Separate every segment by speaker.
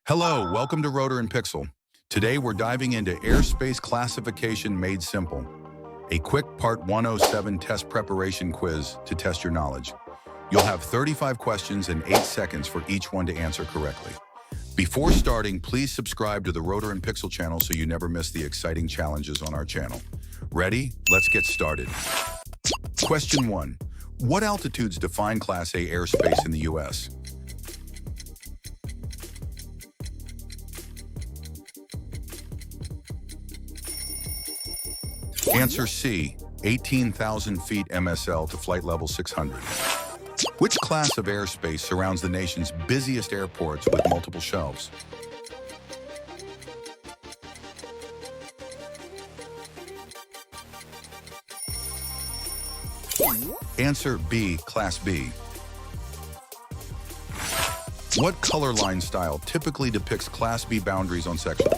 Speaker 1: Hello, welcome to Rotor and Pixel. Today we're diving into airspace classification made simple. A quick Part 107 test preparation quiz to test your knowledge. You'll have 35 questions and 8 seconds for each one to answer correctly. Before starting, please subscribe to the Rotor and Pixel channel so you never miss the exciting challenges on our channel. Ready? Let's get started. Question 1. What altitudes define Class A airspace in the U.S.? Answer C, 18,000 feet MSL to flight level 600. Which class of airspace surrounds the nation's busiest airports with multiple shelves? Answer B, Class B. What color line style typically depicts Class B boundaries on sections?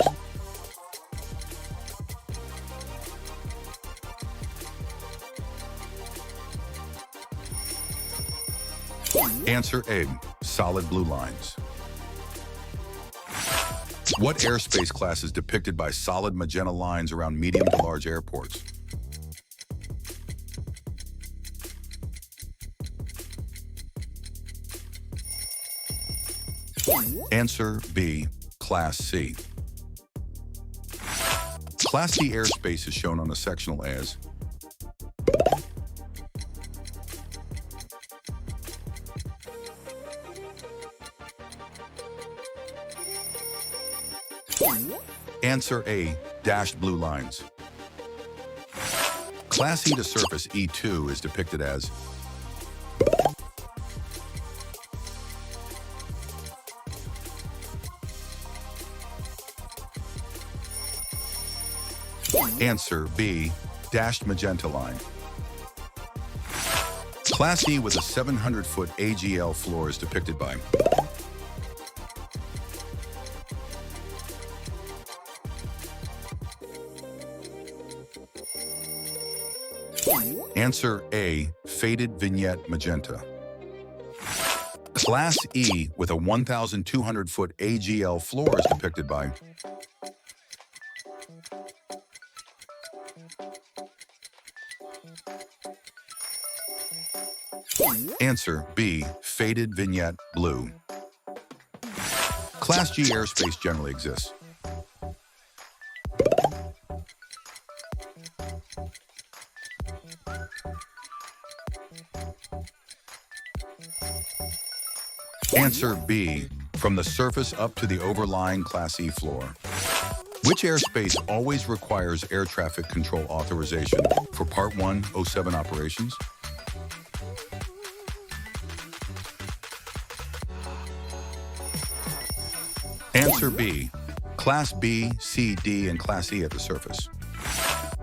Speaker 1: Answer A, solid blue lines. What airspace class is depicted by solid magenta lines around medium to large airports? Answer B, Class C. Class C airspace is shown on a sectional as Answer A, dashed blue lines. Class E to surface E2 is depicted as Answer B, dashed magenta line. Class E with a 700-foot AGL floor is depicted by Answer A, faded vignette magenta. Class E with a 1,200-foot AGL floor is depicted by Answer B, faded vignette blue. Class G airspace generally exists. Answer B, from the surface up to the overlying Class E floor. Which airspace always requires air traffic control authorization for Part 107 operations? Answer B, Class B, C, D, and Class E at the surface.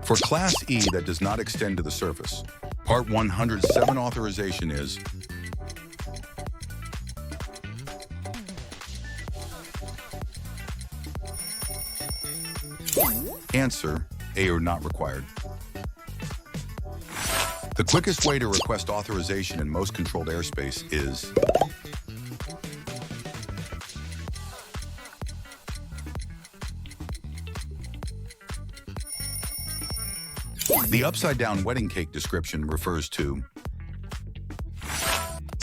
Speaker 1: For Class E that does not extend to the surface, Part 107 authorization is Answer A, or not required. The quickest way to request authorization in most controlled airspace is the upside-down wedding cake description refers to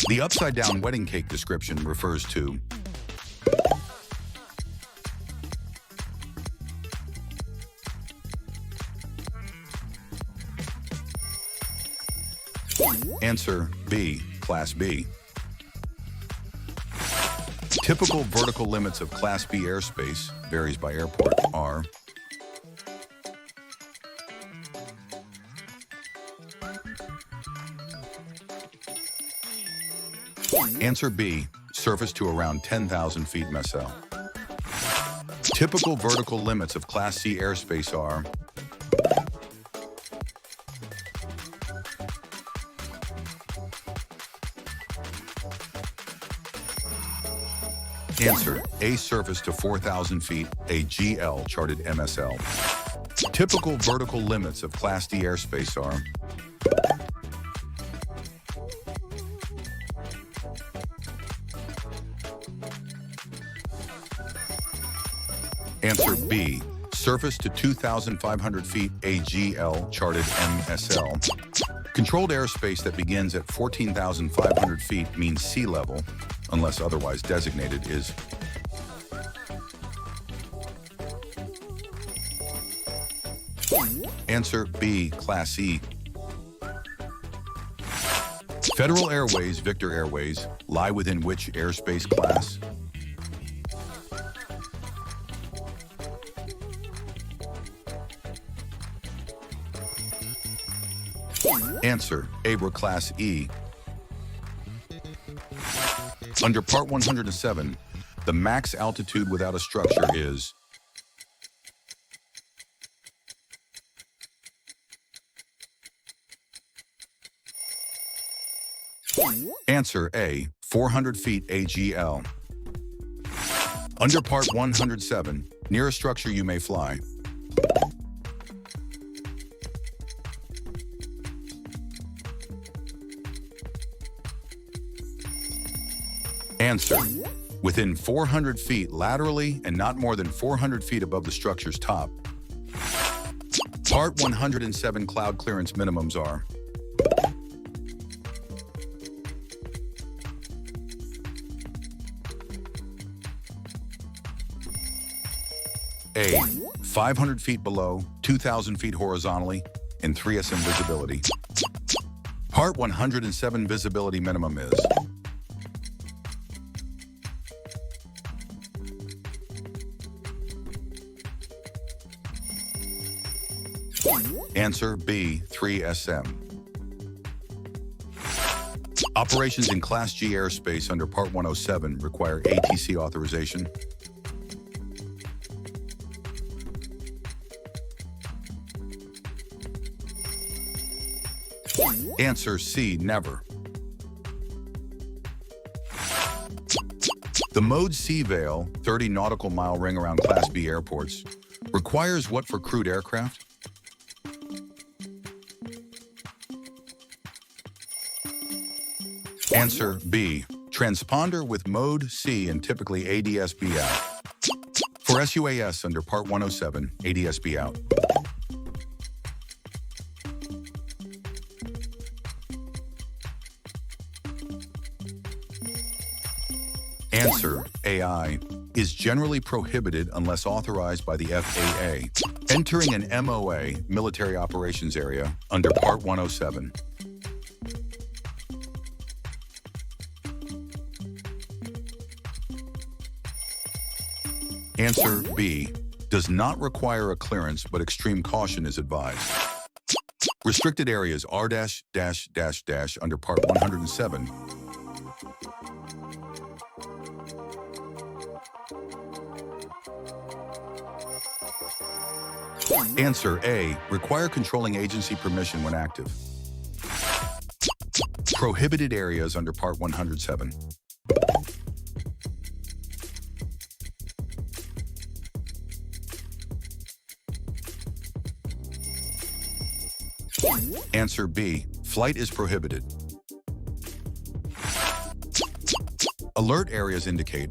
Speaker 1: The upside-down wedding cake description refers to Answer B, Class B. Typical vertical limits of Class B airspace, varies by airport, are Answer B, surface to around 10,000 feet MSL. Typical vertical limits of Class C airspace are Answer A, surface to 4,000 feet, a GL charted MSL. Typical vertical limits of Class D airspace are Answer B, surface to 2,500 feet AGL, charted MSL. Controlled airspace that begins at 14,500 feet means sea level, unless otherwise designated, is Answer B, Class E. Federal Airways, Victor Airways, lie within which airspace class? Answer, ABRA Class E. Under Part 107, the max altitude without a structure is Answer A, 400 feet AGL. Under Part 107, near a structure you may fly. Answer, within 400 feet laterally and not more than 400 feet above the structure's top. Part 107 cloud clearance minimums are A, 500 feet below, 2,000 feet horizontally, and 3 SM visibility. Part 107 visibility minimum is Answer B, 3 SM. Operations in Class G airspace under Part 107 require ATC authorization. Answer C, never. The mode C veil, 30 nautical mile ring around Class B airports, requires what for crewed aircraft? Answer B, transponder with mode C and typically ADS-B out. For SUAS under Part 107, ADS-B out. Answer AI is generally prohibited unless authorized by the FAA. Entering an MOA, military operations area, under Part 107. Answer B, does not require a clearance, but extreme caution is advised. Restricted areas R-, under Part 107. Answer A, require controlling agency permission when active. Prohibited areas under Part 107. Answer B, flight is prohibited. Alert areas indicate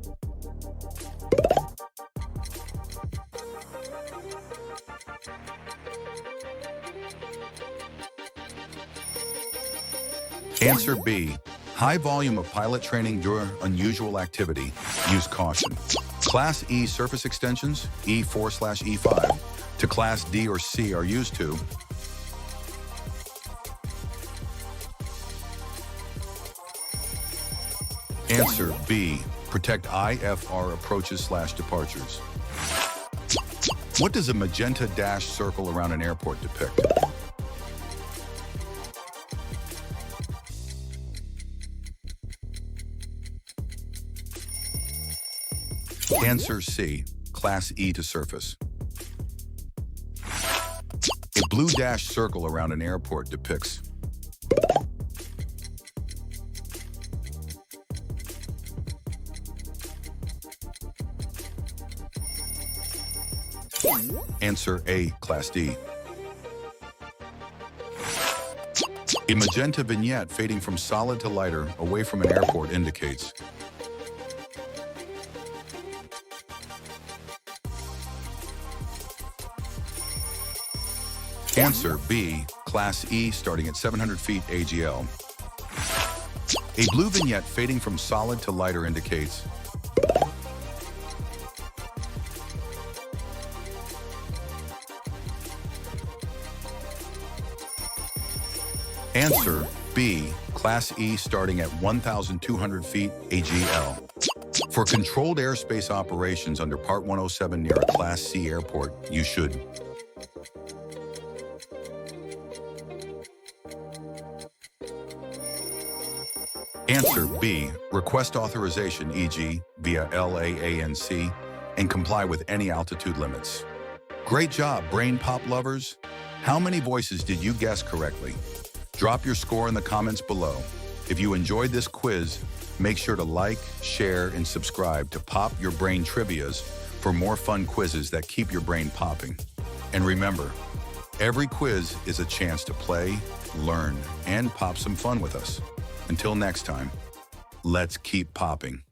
Speaker 1: Answer B, high volume of pilot training during unusual activity. Use caution. Class E surface extensions, E4/E5, to Class D or C are used to Answer B, protect IFR approaches/departures. What does a magenta dash circle around an airport depict? Answer C, Class E to surface. A blue dash circle around an airport depicts Answer A, Class D. A magenta vignette fading from solid to lighter away from an airport indicates Answer B, Class E, starting at 700 feet AGL. A blue vignette fading from solid to lighter indicates Answer B, Class E, starting at 1,200 feet AGL. For controlled airspace operations under Part 107 near a Class C airport, you should Answer B, request authorization, e.g. via LAANC, and comply with any altitude limits. Great job, brain pop lovers! How many voices did you guess correctly? Drop your score in the comments below. If you enjoyed this quiz, make sure to like, share, and subscribe to Pop Your Brain Trivias for more fun quizzes that keep your brain popping. And remember, every quiz is a chance to play, learn, and pop some fun with us. Until next time, let's keep popping.